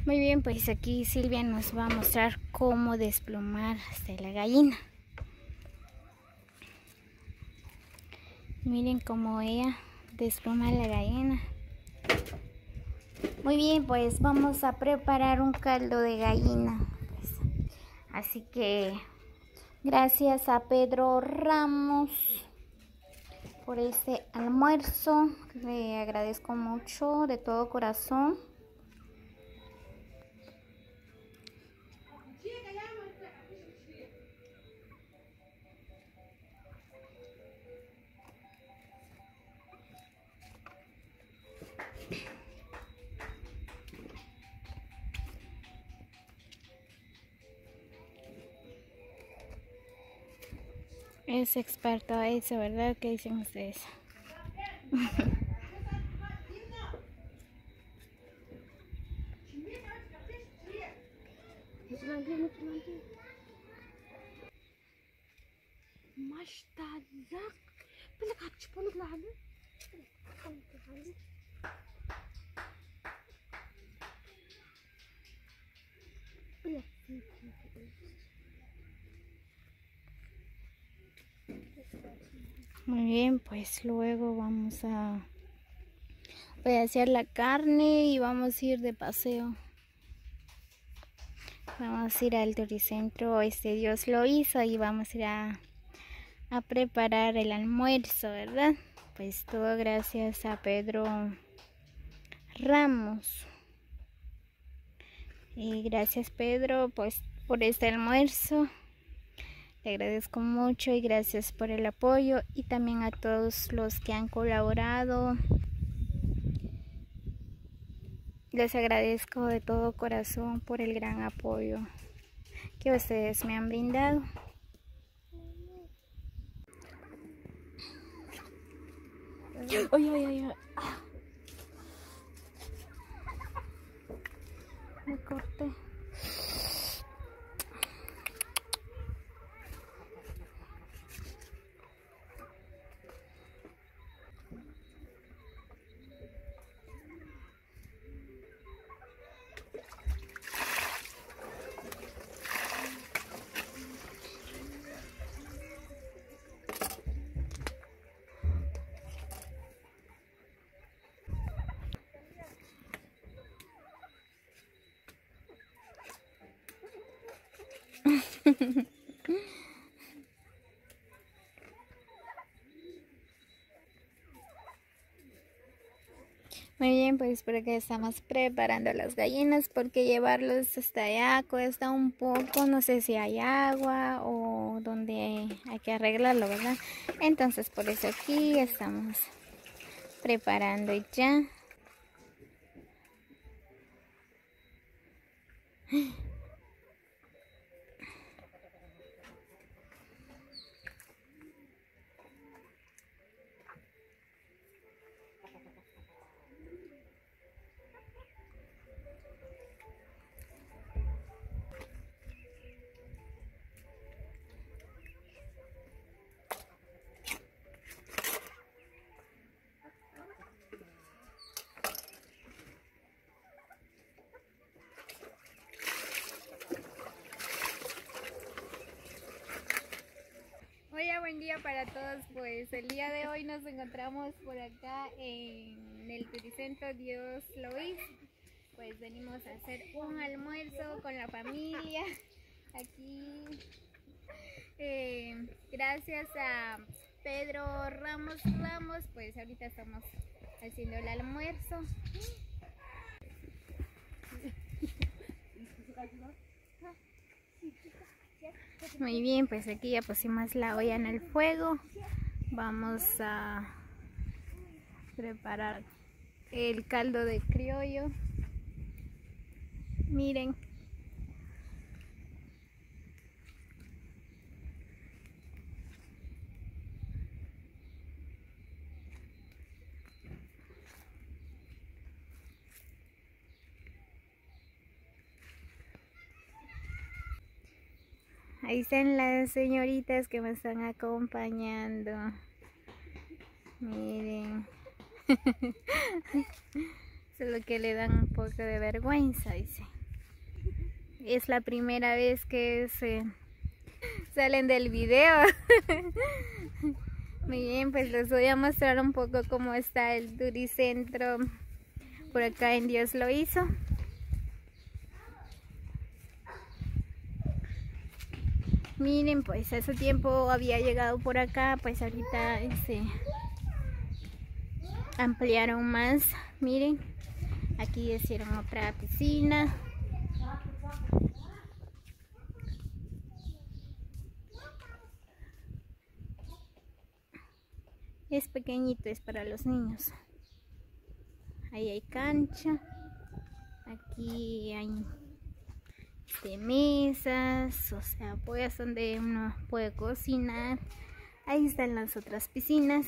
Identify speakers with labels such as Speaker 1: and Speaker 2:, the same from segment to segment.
Speaker 1: Muy bien, pues aquí Silvia nos va a mostrar cómo desplumar hasta la gallina. Miren cómo ella despluma la gallina. Muy bien, pues vamos a preparar un caldo de gallina. Así que gracias a Pedro Ramos por este almuerzo. Le agradezco mucho de todo corazón. Es experto a eso, ¿verdad? ¿Qué dicen ustedes? Muy bien, pues luego voy a hacer la carne y vamos a ir de paseo. Vamos a ir al Turicentro, Dios lo hizo, y vamos a ir a preparar el almuerzo, ¿verdad? Pues todo gracias a Pedro Ramos. Y gracias Pedro, pues por este almuerzo. Le agradezco mucho y gracias por el apoyo, y también a todos los que han colaborado. Les agradezco de todo corazón por el gran apoyo que ustedes me han brindado. Ay, ay, ay, ay. Me corté. Muy bien, pues por acá estamos preparando las gallinas, porque llevarlos hasta allá cuesta un poco. No sé si hay agua o donde hay que arreglarlo, ¿verdad? Entonces por eso aquí estamos preparando ya. Hola, buen día para todos. Pues el día de hoy nos encontramos por acá en el Turicentro Dios lo hizo. Pues venimos a hacer un almuerzo con la familia aquí. Gracias a Pedro Ramos, pues ahorita estamos haciendo el almuerzo. Muy bien, pues aquí ya pusimos la olla en el fuego. Vamos a preparar el caldo de criollo. Miren. Ahí están las señoritas que me están acompañando. Miren. Solo que le dan un poco de vergüenza, dice. Es la primera vez que salen del video. Muy bien, pues les voy a mostrar un poco cómo está el Turicentro por acá en Dios lo hizo. Miren, pues hace tiempo había llegado por acá, pues ahorita ampliaron más. Miren, aquí hicieron otra piscina. Es pequeñito, es para los niños. Ahí hay cancha. Aquí hay mesas, o sea, pues donde uno puede cocinar. Ahí están las otras piscinas.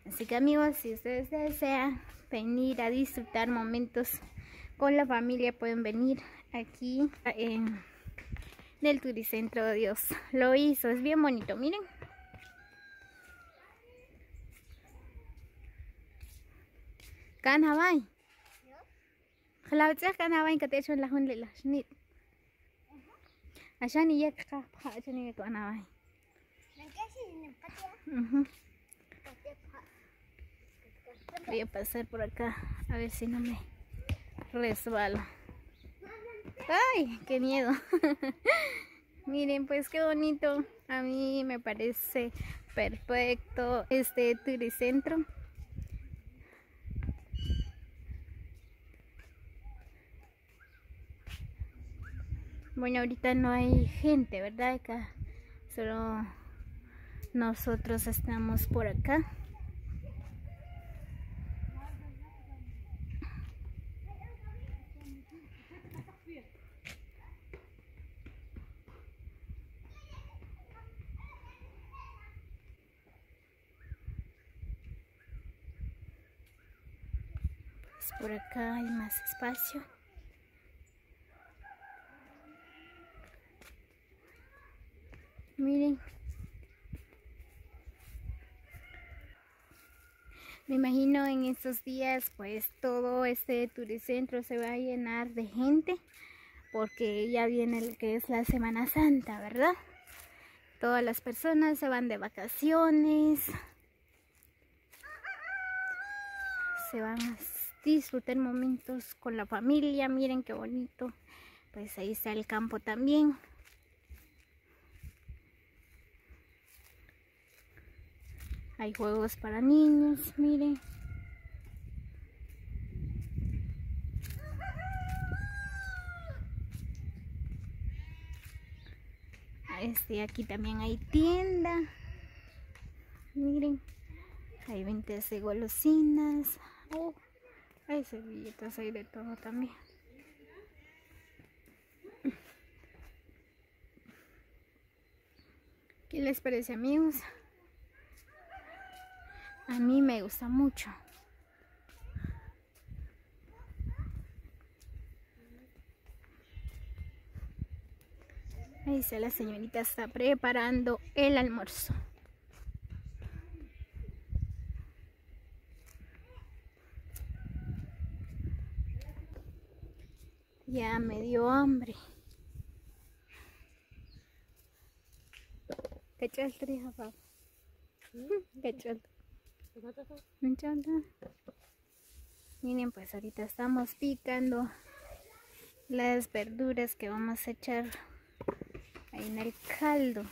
Speaker 1: Así que amigos, si ustedes desean venir a disfrutar momentos con la familia, pueden venir aquí en el Turicentro Dios lo hizo. Es bien bonito, miren. Canabay. خلاص canabay que te echo la junta la shnit. عشان يكخ عشان يكخ canabay. Voy a pasar por acá a ver si no me resbalo. ¡Ay! ¡Qué miedo! Miren, pues qué bonito. A mí me parece perfecto este Turicentro. Bueno, ahorita no hay gente, ¿verdad? Acá solo nosotros estamos por acá. Pues por acá hay más espacio. Miren. Me imagino en estos días pues todo este Turicentro se va a llenar de gente porque ya viene lo que es la Semana Santa, ¿verdad? Todas las personas se van de vacaciones, se van a disfrutar momentos con la familia. Miren qué bonito, pues ahí está el campo también. Hay juegos para niños, miren. Aquí también hay tienda. Miren, hay ventas de golosinas. Oh, hay servilletas, hay de todo también. ¿Qué les parece, amigos? A mí me gusta mucho. Ahí está, la señorita está preparando el almuerzo. Ya me dio hambre. ¿Cachal tres papá? ¿Cachal? Miren, pues ahorita estamos picando las verduras que vamos a echar ahí en el caldo.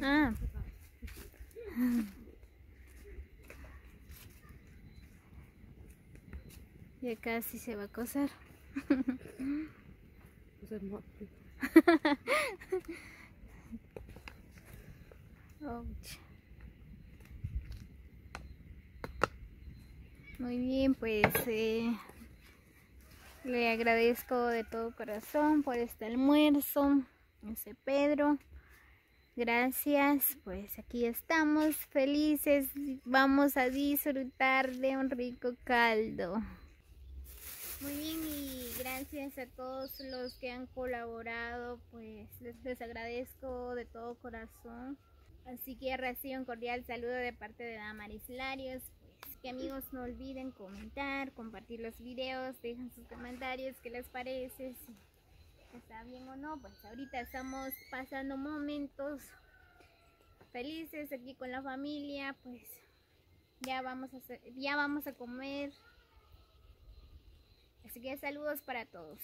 Speaker 1: Ah. Ya casi se va a cocer. Muy bien, pues le agradezco de todo corazón por este almuerzo, ese Pedro. Gracias, pues aquí estamos felices, vamos a disfrutar de un rico caldo. Muy bien, y gracias a todos los que han colaborado, pues les agradezco de todo corazón. Así que recibo un cordial saludo de parte de Damaris Larios. Pues que amigos, no olviden comentar, compartir los videos, dejen sus comentarios, qué les parece, si está bien o no. Pues ahorita estamos pasando momentos felices aquí con la familia, pues ya vamos a comer. Así que saludos para todos.